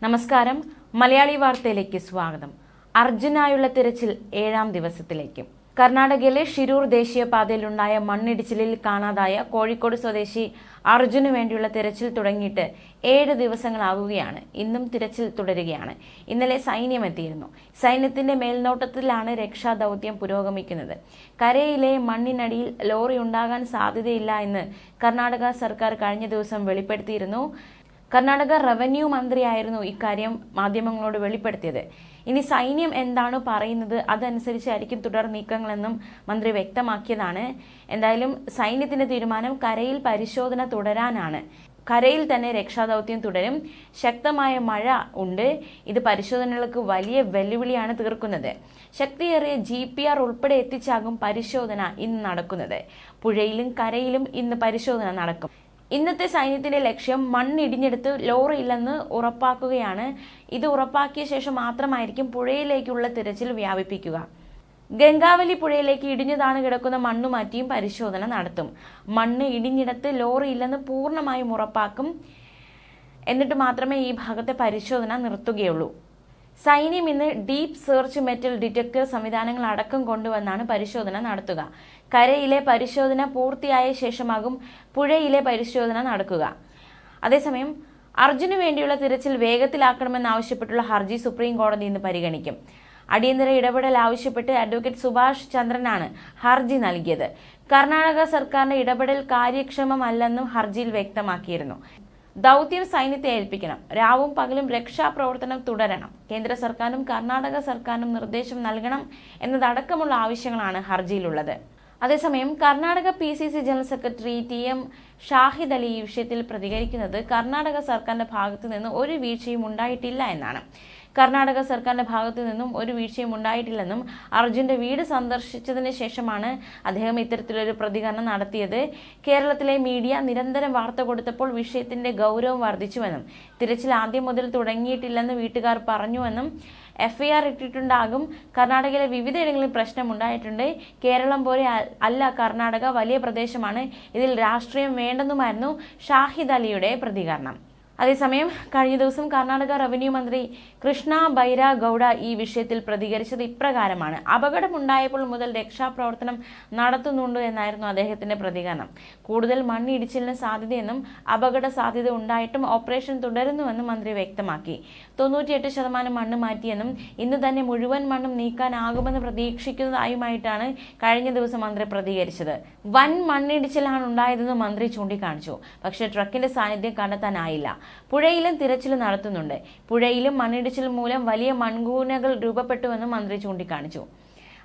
നമസ്കാരം, മലയാളി വാർത്തയിലേക്ക് സ്വാഗതം. അർജുനായുള്ള തിരച്ചിൽ 7ാം ദിവസത്തിലേക്ക്. കർണാടകയിലെ ഷിരൂർ ദേശീയപാതയിലുണ്ടായ മണ്ണിടിച്ചിലിൽ കാണാതായ കോഴിക്കോട് സ്വദേശി അർജുനു വേണ്ടിയുള്ള തിരച്ചിൽ തുടങ്ങിയിട്ട് 7 ദിവസങ്ങളാകുകയാണ്. ഇന്നും തിരച്ചിൽ തുടരുകയാണ്. ഇന്നലെ സൈന്യം എത്തിയിരുന്നു. സൈന്യത്തിന്റെ മേൽനോട്ടത്തിലാണ് രക്ഷാദൗത്യം പുരോഗമിക്കുന്നത്. കരയിലെ മണ്ണിനടിയിൽ ലോറി ഉണ്ടാകാൻ സാധ്യതയില്ല എന്ന് കർണാടക സർക്കാർ കഴിഞ്ഞ ദിവസം വെളിപ്പെടുത്തിയിരുന്നു. കർണാടക റവന്യൂ മന്ത്രിയായിരുന്നു ഇക്കാര്യം മാധ്യമങ്ങളോട് വെളിപ്പെടുത്തിയത്. ഇനി സൈന്യം എന്താണ് പറയുന്നത് അതനുസരിച്ചായിരിക്കും തുടർ നീക്കങ്ങളെന്നും മന്ത്രി വ്യക്തമാക്കിയതാണ്. എന്തായാലും സൈന്യത്തിന്റെ തീരുമാനം കരയിൽ പരിശോധന തുടരാനാണ്. കരയിൽ തന്നെ രക്ഷാദൗത്യം തുടരും. ശക്തമായ മഴ ഉണ്ട്. ഇത് പരിശോധനകൾക്ക് വലിയ വെല്ലുവിളിയാണ് തീർക്കുന്നത്. ശക്തിയേറിയ GPR ഉൾപ്പെടെ എത്തിച്ചാകും പരിശോധന ഇന്ന് നടക്കുന്നത്. പുഴയിലും കരയിലും ഇന്ന് പരിശോധന നടക്കും. ഇന്നത്തെ സൈന്യത്തിന്റെ ലക്ഷ്യം മണ്ണിടിഞ്ഞെടുത്ത് ലോറി ഇല്ലെന്ന് ഉറപ്പാക്കുകയാണ്. ഇത് ഉറപ്പാക്കിയ ശേഷം മാത്രമായിരിക്കും പുഴയിലേക്കുള്ള തിരച്ചിൽ വ്യാപിപ്പിക്കുക. ഗംഗാവലി പുഴയിലേക്ക് ഇടിഞ്ഞതാണ് കിടക്കുന്ന മണ്ണ് മാറ്റിയും പരിശോധന നടത്തും. മണ്ണ് ഇടിഞ്ഞിടത്ത് ലോറി ഇല്ലെന്ന് പൂർണ്ണമായും ഉറപ്പാക്കും. എന്നിട്ട് മാത്രമേ ഈ ഭാഗത്തെ പരിശോധന നിർത്തുകയുള്ളൂ. സൈന്യം ഇന്ന് ഡീപ് സെർച്ച് മെറ്റൽ ഡിറ്റക്ടർ സംവിധാനങ്ങൾ അടക്കം കൊണ്ടുവന്നാണ് പരിശോധന നടത്തുക. കരയിലെ പരിശോധന പൂർത്തിയായ ശേഷമാകും പുഴയിലെ പരിശോധന നടക്കുക. അതേസമയം അർജുന് വേണ്ടിയുള്ള തിരച്ചിൽ വേഗത്തിലാക്കണമെന്നാവശ്യപ്പെട്ടുള്ള ഹർജി സുപ്രീം കോടതി ഇന്ന് പരിഗണിക്കും. അടിയന്തര ഇടപെടൽ ആവശ്യപ്പെട്ട് അഡ്വക്കേറ്റ് സുഭാഷ് ചന്ദ്രനാണ് ഹർജി നൽകിയത്. കർണാടക സർക്കാരിന്റെ ഇടപെടൽ കാര്യക്ഷമമല്ലെന്നും ഹർജിയിൽ വ്യക്തമാക്കിയിരുന്നു. ദൗത്യം സൈന്യത്തെ ഏൽപ്പിക്കണം. രാവും പകലും രക്ഷാപ്രവർത്തനം തുടരണം. കേന്ദ്ര സർക്കാരിനും കർണാടക സർക്കാരിനും നിർദ്ദേശം നൽകണം എന്നതടക്കമുള്ള ആവശ്യങ്ങളാണ് ഹർജിയിലുള്ളത്. അതേസമയം Karnataka PCC general secretary TM Shahid Ali ഈ വിഷയത്തിൽ പ്രതികരിക്കുന്നത് കർണാടക സർക്കാരിന്റെ ഭാഗത്തു നിന്ന് ഒരു വീഴ്ചയും ഉണ്ടായിട്ടില്ല എന്നാണ്. കർണാടക സർക്കാരിന്റെ ഭാഗത്തു നിന്നും ഒരു വീഴ്ചയും ഉണ്ടായിട്ടില്ലെന്നും അർജുന്റെ വീട് സന്ദർശിച്ചതിന് ശേഷമാണ് അദ്ദേഹം ഇത്തരത്തിലൊരു പ്രതികരണം നടത്തിയത്. കേരളത്തിലെ മീഡിയ നിരന്തരം വാർത്ത കൊടുത്തപ്പോൾ വിഷയത്തിന്റെ ഗൗരവം വർദ്ധിച്ചുവെന്നും തിരച്ചിൽ ആദ്യം മുതൽ തുടങ്ങിയിട്ടില്ലെന്ന് വീട്ടുകാർ പറഞ്ഞുവെന്നും FIR ഇട്ടിട്ടുണ്ടാകും. കർണാടകയിലെ വിവിധയിടങ്ങളിൽ പ്രശ്നമുണ്ടായിട്ടുണ്ട്. കേരളം പോലെ അല്ല കർണാടക, വലിയ പ്രദേശമാണ്, ഇതിൽ രാഷ്ട്രീയം വേണ്ടെന്നുമായിരുന്നു ഷാഹിദ് അലിയുടെ പ്രതികരണം. അതേസമയം കഴിഞ്ഞ ദിവസം കർണാടക റവന്യൂ മന്ത്രി കൃഷ്ണ ബൈര ഗൌഡ ഈ വിഷയത്തിൽ പ്രതികരിച്ചത് ഇപ്രകാരമാണ്. അപകടമുണ്ടായപ്പോൾ മുതൽ രക്ഷാപ്രവർത്തനം നടത്തുന്നുണ്ട് എന്നായിരുന്നു അദ്ദേഹത്തിന്റെ പ്രതികരണം. കൂടുതൽ മണ്ണിടിച്ചിലിന് സാധ്യതയെന്നും അപകട സാധ്യത ഉണ്ടായിട്ടും ഓപ്പറേഷൻ തുടരുന്നുവെന്നും മന്ത്രി വ്യക്തമാക്കി. 98% മണ്ണ് മാറ്റിയെന്നും ഇന്ന് തന്നെ മുഴുവൻ മണ്ണും നീക്കാനാകുമെന്ന് പ്രതീക്ഷിക്കുന്നതായുമായിട്ടാണ് കഴിഞ്ഞ ദിവസം മന്ത്രി പ്രതികരിച്ചത്. വൻ മണ്ണിടിച്ചിലാണ് ഉണ്ടായതെന്ന് മന്ത്രി ചൂണ്ടിക്കാണിച്ചു. പക്ഷേ ട്രക്കിന്റെ സാന്നിധ്യം കണ്ടെത്താനായില്ല. പുഴയിലും തിരച്ചിൽ നടത്തുന്നുണ്ട്. പുഴയിലും മണ്ണിടിച്ചിൽ മൂലം വലിയ മൺകൂനകൾ രൂപപ്പെട്ടുവെന്നും മന്ത്രി ചൂണ്ടിക്കാണിച്ചു.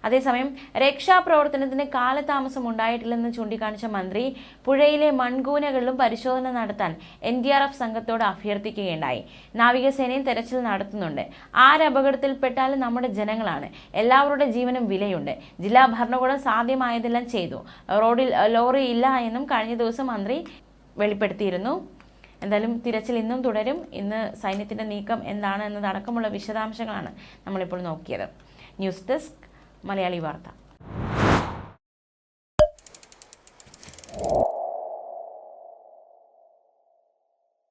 അതേസമയം രക്ഷാപ്രവർത്തനത്തിന് കാലതാമസം ഉണ്ടായിട്ടില്ലെന്ന് ചൂണ്ടിക്കാണിച്ച മന്ത്രി പുഴയിലെ മൺകൂനകളിലും പരിശോധന നടത്താൻ NDRF സംഘത്തോട് അഭ്യർത്ഥിക്കുകയുണ്ടായി. നാവികസേനയും തെരച്ചിൽ നടത്തുന്നുണ്ട്. ആരപകടത്തിൽപ്പെട്ടാലും നമ്മുടെ ജനങ്ങളാണ്. എല്ലാവരുടെ ജീവനും വിലയുണ്ട്. ജില്ലാ ഭരണകൂടം സാധ്യമായതെല്ലാം ചെയ്തു. റോഡിൽ ലോറി ഇല്ല എന്നും കഴിഞ്ഞ ദിവസം മന്ത്രി വെളിപ്പെടുത്തിയിരുന്നു. എന്തായാലും തിരച്ചിൽ ഇന്നും തുടരും. ഇന്ന് സൈന്യത്തിന്റെ നീക്കം എന്താണ് എന്നതടക്കമുള്ള വിശദാംശങ്ങളാണ് നമ്മളിപ്പോൾ നോക്കിയത്. ന്യൂസ് ഡെസ്ക് മലയാളി വാർത്ത.